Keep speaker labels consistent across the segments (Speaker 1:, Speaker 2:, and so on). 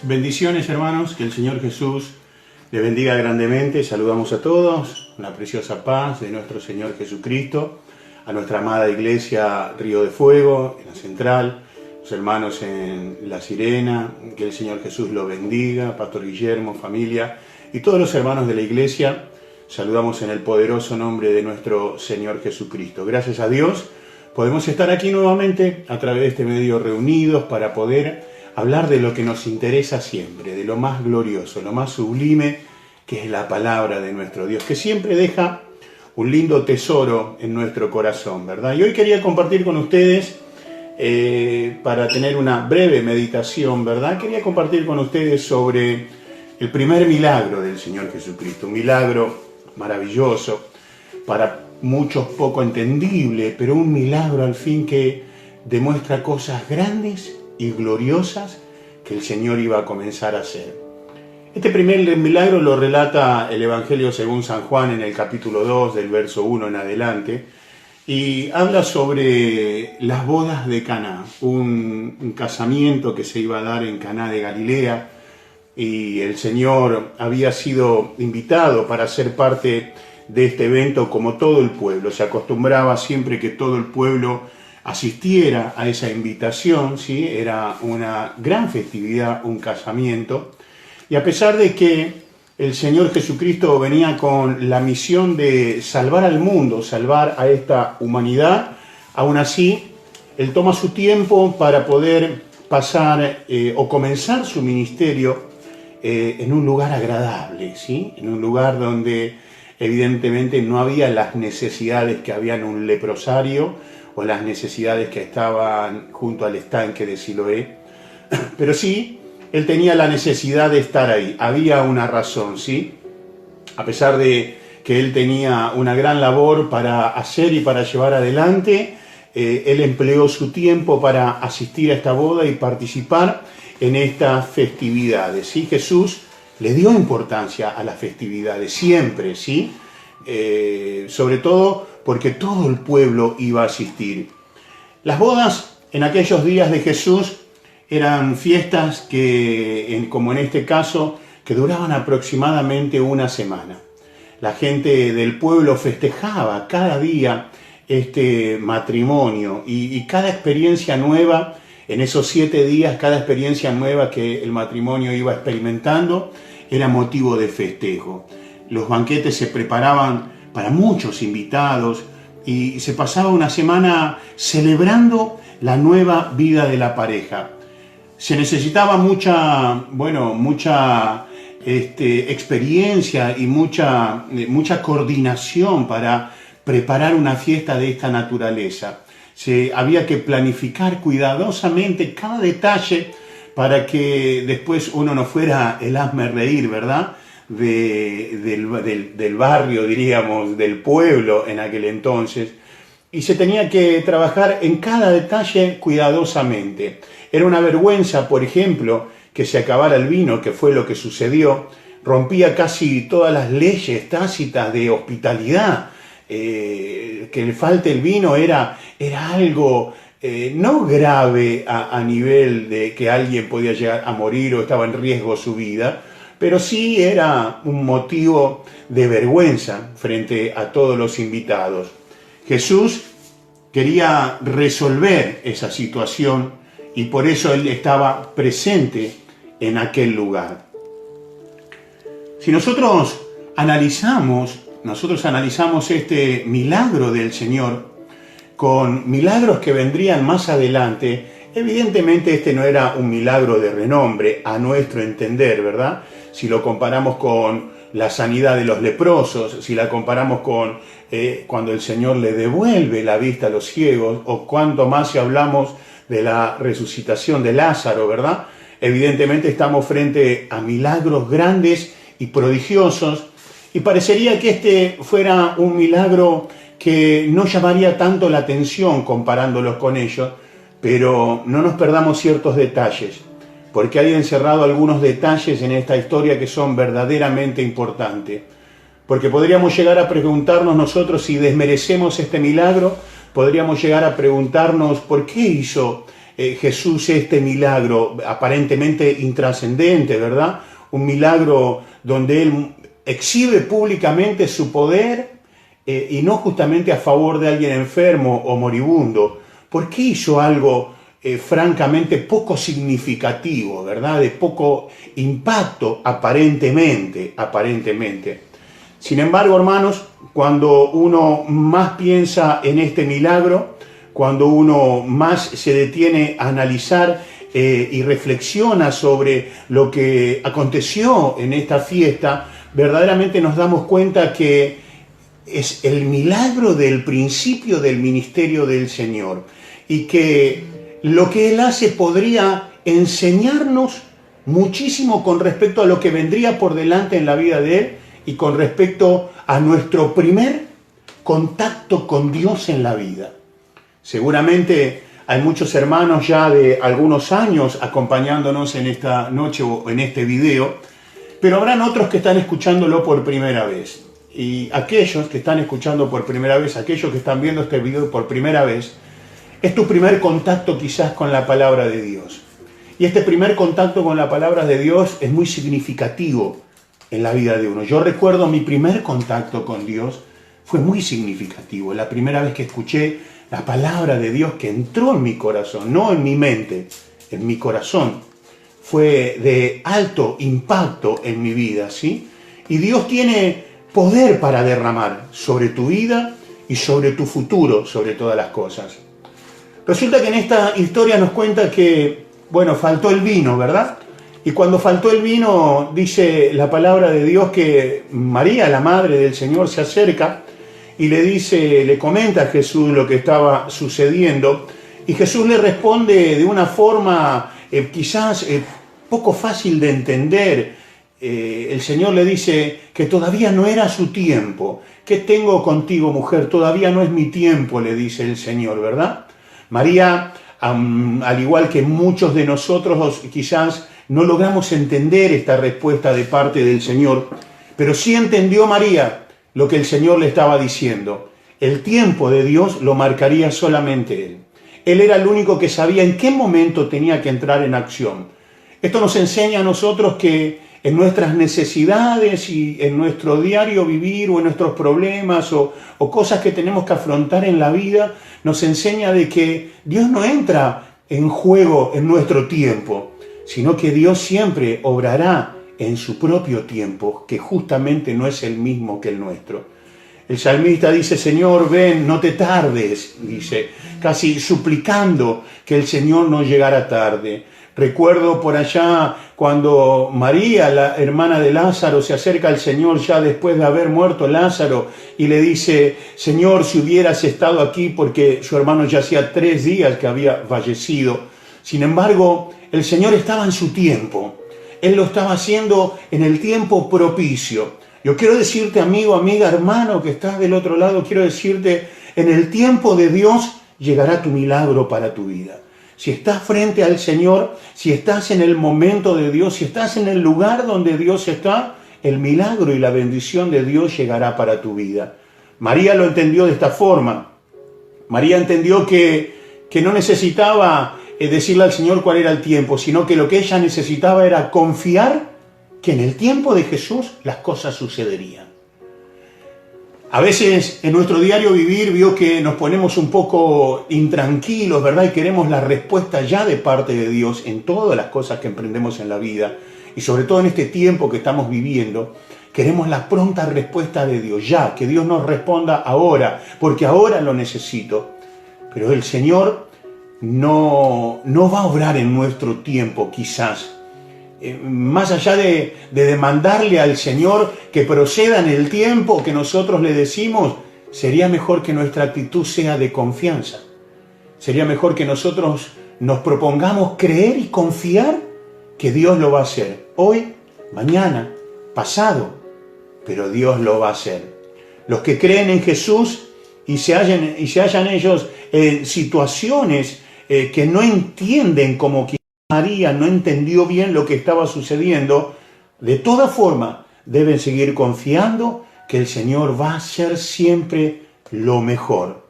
Speaker 1: Bendiciones, hermanos, que el Señor Jesús les bendiga grandemente. Saludamos a todos, una preciosa paz de nuestro Señor Jesucristo, a nuestra amada iglesia Río de Fuego, en la central, los hermanos en La Sirena, que el Señor Jesús los bendiga, Pastor Guillermo, familia, y todos los hermanos de la iglesia. Saludamos en el poderoso nombre de nuestro Señor Jesucristo. Gracias a Dios podemos estar aquí nuevamente a través de este medio reunidos para poder hablar de lo que nos interesa siempre, de lo más glorioso, lo más sublime, que es la palabra de nuestro Dios, que siempre deja un lindo tesoro en nuestro corazón, ¿verdad? Y hoy quería compartir con ustedes, para tener una breve meditación, ¿verdad? Quería compartir con ustedes sobre el primer milagro del Señor Jesucristo, un milagro maravilloso, para muchos poco entendible, pero un milagro al fin que demuestra cosas grandes y gloriosas que el Señor iba a comenzar a hacer. Este primer milagro lo relata el Evangelio según San Juan en el capítulo 2, del verso 1 en adelante, y habla sobre las bodas de Caná, un casamiento que se iba a dar en Caná de Galilea, y el Señor había sido invitado para ser parte de este evento como todo el pueblo. Se acostumbraba siempre que todo el pueblo asistiera a esa invitación, ¿sí? Era una gran festividad, un casamiento. Y a pesar de que el Señor Jesucristo venía con la misión de salvar al mundo, salvar a esta humanidad, aún así, Él toma su tiempo para poder pasar o comenzar su ministerio en un lugar agradable, ¿sí? En un lugar donde evidentemente no había las necesidades que había en un leprosario, o las necesidades que estaban junto al estanque de Siloé, pero sí, él tenía la necesidad de estar ahí, había una razón, ¿sí? A pesar de que él tenía una gran labor para hacer y para llevar adelante, él empleó su tiempo para asistir a esta boda y participar en estas festividades, ¿sí? Jesús le dio importancia a las festividades, siempre, ¿sí? Sobre todo porque todo el pueblo iba a asistir. Las bodas en aquellos días de Jesús eran fiestas que, como en este caso, que duraban aproximadamente una semana. La gente del pueblo festejaba cada día este matrimonio y cada experiencia nueva, en esos 7 días, cada experiencia nueva que el matrimonio iba experimentando era motivo de festejo. Los banquetes se preparaban para muchos invitados y se pasaba una semana celebrando la nueva vida de la pareja. Se necesitaba mucha experiencia y mucha coordinación para preparar una fiesta de esta naturaleza. Había que planificar cuidadosamente cada detalle para que después uno no fuera el hazmerreír, ¿verdad? Del barrio, diríamos, del pueblo en aquel entonces, y se tenía que trabajar en cada detalle cuidadosamente. Era una vergüenza, por ejemplo, que se acabara el vino, que fue lo que sucedió, rompía casi todas las leyes tácitas de hospitalidad. Que le falte el vino era algo no grave a nivel de que alguien podía llegar a morir o estaba en riesgo su vida, pero sí era un motivo de vergüenza frente a todos los invitados. Jesús quería resolver esa situación y por eso Él estaba presente en aquel lugar. Si nosotros analizamos este milagro del Señor con milagros que vendrían más adelante, evidentemente este no era un milagro de renombre a nuestro entender, ¿verdad? Si lo comparamos con la sanidad de los leprosos, si la comparamos con cuando el Señor le devuelve la vista a los ciegos, o cuanto más si hablamos de la resucitación de Lázaro, ¿verdad? Evidentemente estamos frente a milagros grandes y prodigiosos, y parecería que este fuera un milagro que no llamaría tanto la atención comparándolos con ellos, pero no nos perdamos ciertos detalles, porque hay encerrado algunos detalles en esta historia que son verdaderamente importantes. Porque podríamos llegar a preguntarnos nosotros, si desmerecemos este milagro, podríamos llegar a preguntarnos por qué hizo Jesús este milagro aparentemente intrascendente, ¿verdad? Un milagro donde Él exhibe públicamente su poder y no justamente a favor de alguien enfermo o moribundo. ¿Por qué hizo algo francamente poco significativo, ¿verdad? De poco impacto aparentemente? Sin embargo, hermanos, cuando uno más piensa en este milagro, cuando uno más se detiene a analizar y reflexiona sobre lo que aconteció en esta fiesta, verdaderamente nos damos cuenta que es el milagro del principio del ministerio del Señor y que lo que Él hace podría enseñarnos muchísimo con respecto a lo que vendría por delante en la vida de Él y con respecto a nuestro primer contacto con Dios en la vida. Seguramente hay muchos hermanos ya de algunos años acompañándonos en esta noche o en este video, pero habrán otros que están escuchándolo por primera vez. Y aquellos que están escuchando por primera vez, aquellos que están viendo este video por primera vez, es tu primer contacto quizás con la palabra de Dios. Y este primer contacto con la palabra de Dios es muy significativo en la vida de uno. Yo recuerdo mi primer contacto con Dios, fue muy significativo. La primera vez que escuché la palabra de Dios que entró en mi corazón, no en mi mente, en mi corazón, fue de alto impacto en mi vida, ¿sí? Y Dios tiene poder para derramar sobre tu vida y sobre tu futuro, sobre todas las cosas. Resulta que en esta historia nos cuenta que, bueno, faltó el vino, ¿verdad? Y cuando faltó el vino, dice la palabra de Dios que María, la madre del Señor, se acerca y le dice, le comenta a Jesús lo que estaba sucediendo, y Jesús le responde de una forma quizás poco fácil de entender. El Señor le dice que todavía no era su tiempo. ¿Qué tengo contigo, mujer? Todavía no es mi tiempo, le dice el Señor, ¿verdad? María, al igual que muchos de nosotros, quizás no logramos entender esta respuesta de parte del Señor, pero sí entendió María lo que el Señor le estaba diciendo. El tiempo de Dios lo marcaría solamente Él. Él era el único que sabía en qué momento tenía que entrar en acción. Esto nos enseña a nosotros que en nuestras necesidades y en nuestro diario vivir o en nuestros problemas o cosas que tenemos que afrontar en la vida, nos enseña de que Dios no entra en juego en nuestro tiempo, sino que Dios siempre obrará en su propio tiempo, que justamente no es el mismo que el nuestro. El salmista dice, Señor, ven, no te tardes, dice, casi suplicando que el Señor no llegara tarde. Recuerdo por allá cuando María, la hermana de Lázaro, se acerca al Señor ya después de haber muerto Lázaro y le dice, Señor, si hubieras estado aquí, porque su hermano ya hacía 3 días que había fallecido. Sin embargo, el Señor estaba en su tiempo. Él lo estaba haciendo en el tiempo propicio. Yo quiero decirte, amigo, amiga, hermano, que estás del otro lado, quiero decirte, en el tiempo de Dios llegará tu milagro para tu vida. Si estás frente al Señor, si estás en el momento de Dios, si estás en el lugar donde Dios está, el milagro y la bendición de Dios llegará para tu vida. María lo entendió de esta forma. María entendió que no necesitaba decirle al Señor cuál era el tiempo, sino que lo que ella necesitaba era confiar que en el tiempo de Jesús las cosas sucederían. A veces en nuestro diario vivir vio que nos ponemos un poco intranquilos, ¿verdad? Y queremos la respuesta ya de parte de Dios en todas las cosas que emprendemos en la vida. Y sobre todo en este tiempo que estamos viviendo, queremos la pronta respuesta de Dios, ya, que Dios nos responda ahora, porque ahora lo necesito. Pero el Señor no va a obrar en nuestro tiempo, quizás. Más allá de demandarle al Señor que proceda en el tiempo que nosotros le decimos, sería mejor que nuestra actitud sea de confianza. Sería mejor que nosotros nos propongamos creer y confiar que Dios lo va a hacer. Hoy, mañana, pasado, pero Dios lo va a hacer. Los que creen en Jesús y se hallan ellos en situaciones que no entienden como que María no entendió bien lo que estaba sucediendo, de toda forma deben seguir confiando que el Señor va a hacer siempre lo mejor.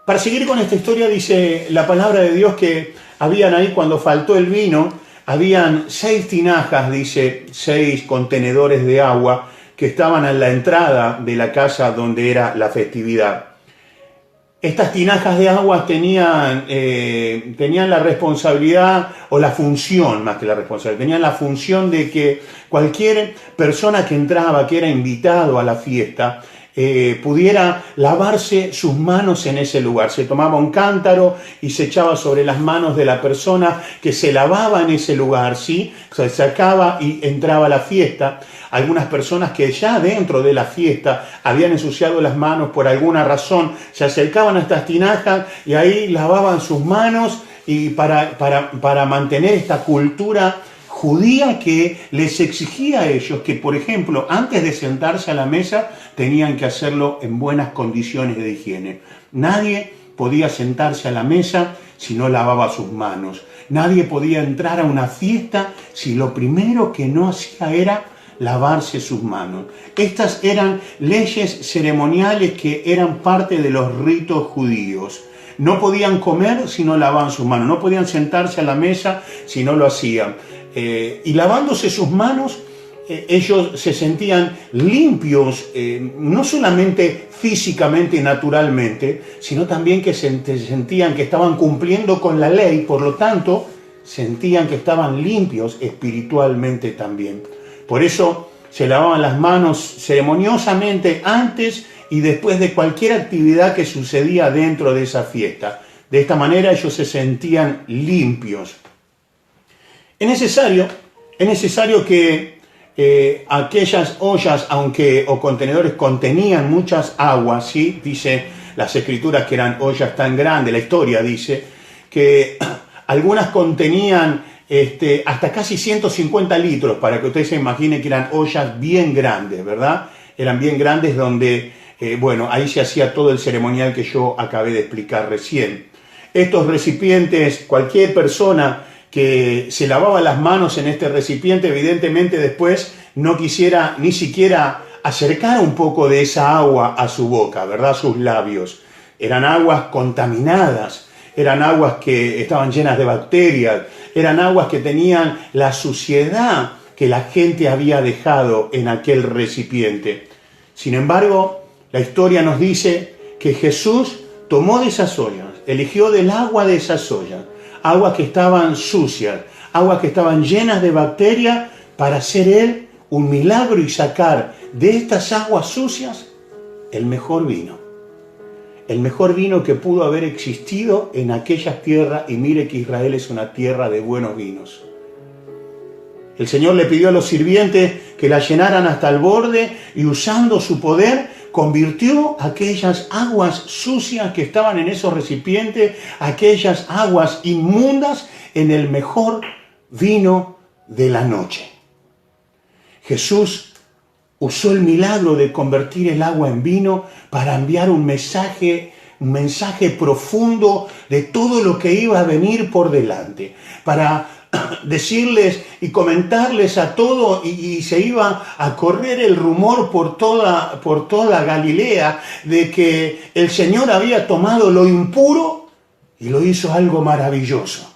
Speaker 1: Para seguir con esta historia, dice la palabra de Dios que habían ahí, cuando faltó el vino, habían 6 tinajas, dice, 6 contenedores de agua que estaban en la entrada de la casa donde era la festividad. Estas tinajas de agua tenían la responsabilidad, o la función, más que la responsabilidad, tenían la función de que cualquier persona que entraba, que era invitado a la fiesta, pudiera lavarse sus manos en ese lugar. Se tomaba un cántaro y se echaba sobre las manos de la persona que se lavaba en ese lugar, ¿sí? Se sacaba y entraba a la fiesta. Algunas personas que ya dentro de la fiesta habían ensuciado las manos por alguna razón, se acercaban a estas tinajas y ahí lavaban sus manos, y para mantener esta cultura judía que les exigía a ellos que, por ejemplo, antes de sentarse a la mesa, tenían que hacerlo en buenas condiciones de higiene. Nadie podía sentarse a la mesa si no lavaba sus manos. Nadie podía entrar a una fiesta si lo primero que no hacía era lavarse sus manos. Estas eran leyes ceremoniales que eran parte de los ritos judíos. No podían comer si no lavaban sus manos, no podían sentarse a la mesa si no lo hacían. Y lavándose sus manos, ellos se sentían limpios, no solamente físicamente y naturalmente, sino también que sentían que estaban cumpliendo con la ley, por lo tanto, sentían que estaban limpios espiritualmente también. Por eso se lavaban las manos ceremoniosamente antes y después de cualquier actividad que sucedía dentro de esa fiesta. De esta manera ellos se sentían limpios. Es necesario que aquellas ollas o contenedores contenían muchas aguas, ¿sí? Dice las escrituras que eran ollas tan grandes, la historia dice que algunas contenían hasta casi 150 litros, para que ustedes se imaginen que eran ollas bien grandes, ¿verdad? Eran bien grandes donde, ahí se hacía todo el ceremonial que yo acabé de explicar recién. Estos recipientes, cualquier persona que se lavaba las manos en este recipiente, evidentemente después no quisiera ni siquiera acercar un poco de esa agua a su boca, ¿verdad? A sus labios. Eran aguas contaminadas, eran aguas que estaban llenas de bacterias, eran aguas que tenían la suciedad que la gente había dejado en aquel recipiente. Sin embargo, la historia nos dice que Jesús tomó de esas ollas, eligió del agua de esas ollas, aguas que estaban sucias, aguas que estaban llenas de bacterias, para hacer Él un milagro y sacar de estas aguas sucias el mejor vino. El mejor vino que pudo haber existido en aquellas tierras, y mire que Israel es una tierra de buenos vinos. El Señor le pidió a los sirvientes que la llenaran hasta el borde, y usando su poder convirtió aquellas aguas sucias que estaban en esos recipientes, aquellas aguas inmundas, en el mejor vino de la noche. Jesús usó el milagro de convertir el agua en vino para enviar un mensaje profundo de todo lo que iba a venir por delante, para decirles y comentarles a todo, y se iba a correr el rumor por toda Galilea de que el Señor había tomado lo impuro y lo hizo algo maravilloso,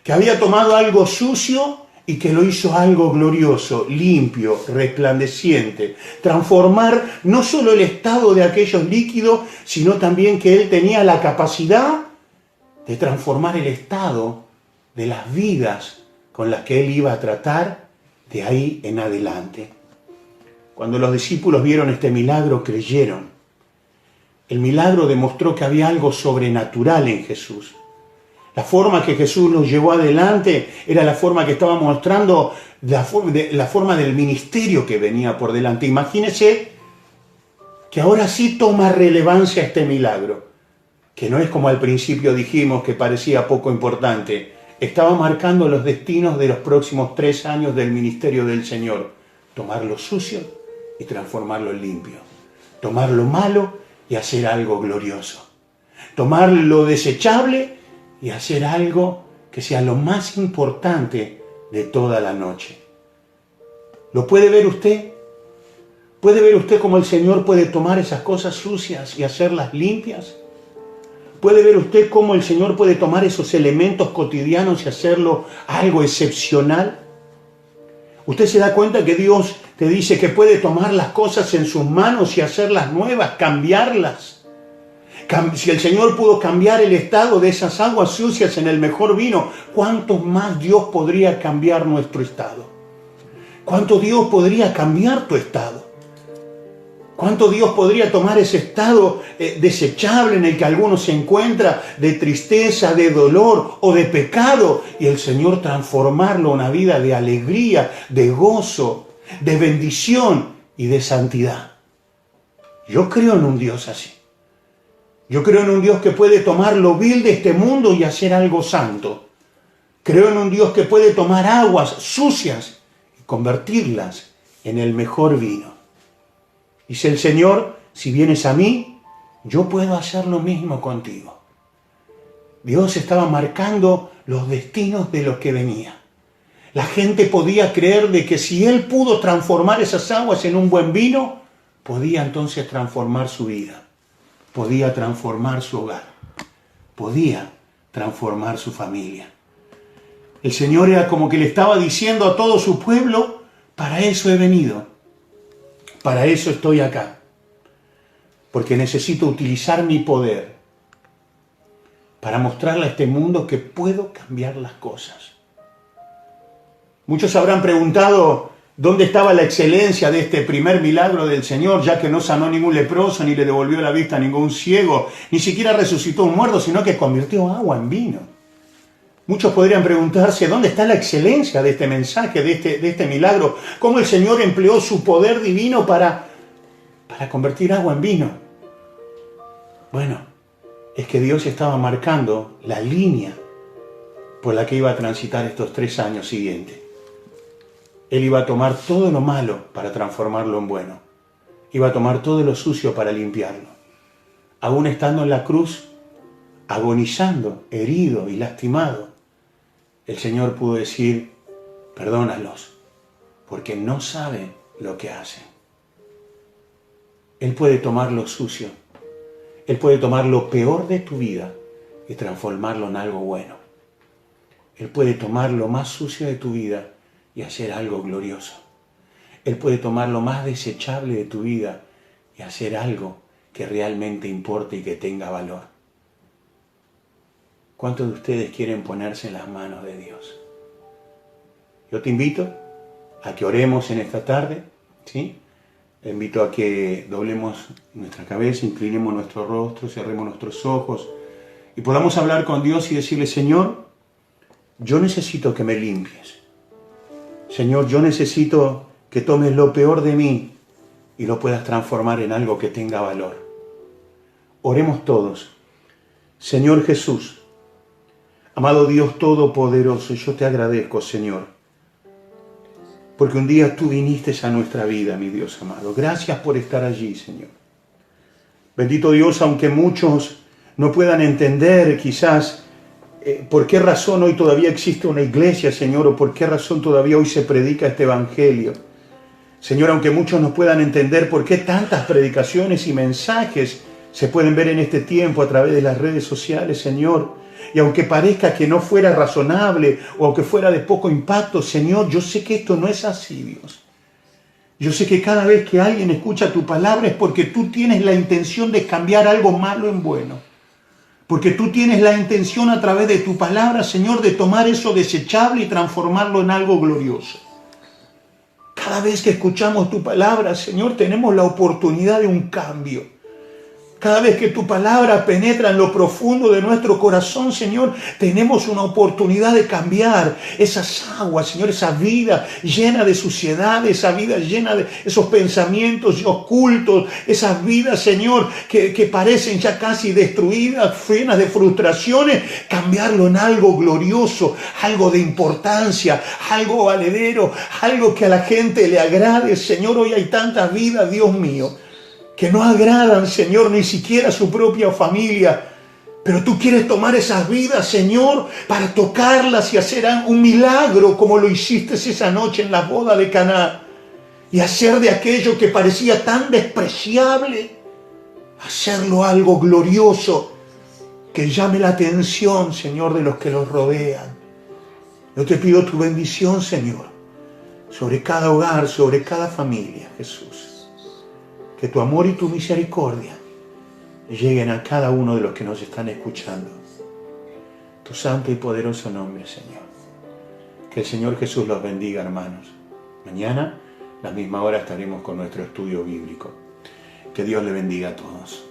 Speaker 1: que había tomado algo sucio y que lo hizo algo glorioso, limpio, resplandeciente. Transformar no solo el estado de aquellos líquidos, sino también que Él tenía la capacidad de transformar el estado de las vidas con las que Él iba a tratar de ahí en adelante. Cuando los discípulos vieron este milagro, creyeron. El milagro demostró que había algo sobrenatural en Jesús. La forma que Jesús los llevó adelante era la forma que estaba mostrando, la forma del ministerio que venía por delante. Imagínense que ahora sí toma relevancia este milagro, que no es como al principio dijimos que parecía poco importante. Estaba marcando los destinos de los próximos 3 años del ministerio del Señor. Tomar lo sucio y transformarlo en limpio. Tomar lo malo y hacer algo glorioso. Tomar lo desechable y hacer algo que sea lo más importante de toda la noche. ¿Lo puede ver usted? ¿Puede ver usted cómo el Señor puede tomar esas cosas sucias y hacerlas limpias? ¿Puede ver usted cómo el Señor puede tomar esos elementos cotidianos y hacerlo algo excepcional? Usted se da cuenta que Dios te dice que puede tomar las cosas en sus manos y hacerlas nuevas, cambiarlas. Si el Señor pudo cambiar el estado de esas aguas sucias en el mejor vino, ¿cuánto más Dios podría cambiar nuestro estado? ¿Cuánto Dios podría cambiar tu estado? ¿Cuánto Dios podría tomar ese estado desechable en el que alguno se encuentra, de tristeza, de dolor o de pecado, y el Señor transformarlo en una vida de alegría, de gozo, de bendición y de santidad? Yo creo en un Dios así. Yo creo en un Dios que puede tomar lo vil de este mundo y hacer algo santo. Creo en un Dios que puede tomar aguas sucias y convertirlas en el mejor vino. Dice el Señor, si vienes a mí, yo puedo hacer lo mismo contigo. Dios estaba marcando los destinos de los que venía. La gente podía creer de que si Él pudo transformar esas aguas en un buen vino, podía entonces transformar su vida, podía transformar su hogar, podía transformar su familia. El Señor era como que le estaba diciendo a todo su pueblo, para eso he venido. Para eso estoy acá, porque necesito utilizar mi poder para mostrarle a este mundo que puedo cambiar las cosas. Muchos habrán preguntado dónde estaba la excelencia de este primer milagro del Señor, ya que no sanó ningún leproso, ni le devolvió la vista a ningún ciego, ni siquiera resucitó un muerto, sino que convirtió agua en vino. Muchos podrían preguntarse, ¿dónde está la excelencia de este mensaje, de este milagro? ¿Cómo el Señor empleó su poder divino para convertir agua en vino? Bueno, es que Dios estaba marcando la línea por la que iba a transitar estos 3 años siguientes. Él iba a tomar todo lo malo para transformarlo en bueno. Iba a tomar todo lo sucio para limpiarlo. Aún estando en la cruz, agonizando, herido y lastimado, el Señor pudo decir, perdónalos, porque no saben lo que hacen. Él puede tomar lo sucio, Él puede tomar lo peor de tu vida y transformarlo en algo bueno. Él puede tomar lo más sucio de tu vida y hacer algo glorioso. Él puede tomar lo más desechable de tu vida y hacer algo que realmente importe y que tenga valor. ¿Cuántos de ustedes quieren ponerse en las manos de Dios? Yo te invito a que oremos en esta tarde, ¿sí? Te invito a que doblemos nuestra cabeza, inclinemos nuestro rostro, cerremos nuestros ojos y podamos hablar con Dios y decirle, Señor, yo necesito que me limpies. Señor, yo necesito que tomes lo peor de mí y lo puedas transformar en algo que tenga valor. Oremos todos. Señor Jesús, amado Dios Todopoderoso, yo te agradezco, Señor, porque un día tú viniste a nuestra vida, mi Dios amado. Gracias por estar allí, Señor. Bendito Dios, aunque muchos no puedan entender quizás por qué razón hoy todavía existe una iglesia, Señor, o por qué razón todavía hoy se predica este evangelio. Señor, aunque muchos no puedan entender por qué tantas predicaciones y mensajes se pueden ver en este tiempo a través de las redes sociales, Señor, y aunque parezca que no fuera razonable o aunque fuera de poco impacto, Señor, yo sé que esto no es así, Dios. Yo sé que cada vez que alguien escucha tu palabra es porque tú tienes la intención de cambiar algo malo en bueno. Porque tú tienes la intención a través de tu palabra, Señor, de tomar eso desechable y transformarlo en algo glorioso. Cada vez que escuchamos tu palabra, Señor, tenemos la oportunidad de un cambio. Cada vez que tu palabra penetra en lo profundo de nuestro corazón, Señor, tenemos una oportunidad de cambiar esas aguas, Señor, esa vida llena de suciedad, esa vida llena de esos pensamientos ocultos, esas vidas, Señor, que parecen ya casi destruidas, llenas de frustraciones, cambiarlo en algo glorioso, algo de importancia, algo valedero, algo que a la gente le agrade. Señor, hoy hay tantas vidas, Dios mío, que no agradan, Señor, ni siquiera a su propia familia. Pero tú quieres tomar esas vidas, Señor, para tocarlas y hacer un milagro como lo hiciste esa noche en la boda de Caná. Y hacer de aquello que parecía tan despreciable, hacerlo algo glorioso.
Speaker 2: que llame la atención, Señor, de los que los rodean. Yo te pido tu bendición, Señor, sobre cada hogar, sobre cada familia, Jesús. Que tu amor y tu misericordia lleguen a cada uno de los que nos están escuchando. Tu santo y poderoso nombre, Señor. Que el Señor Jesús los bendiga, hermanos. Mañana, a la misma hora, estaremos con nuestro estudio bíblico. Que Dios le bendiga a todos.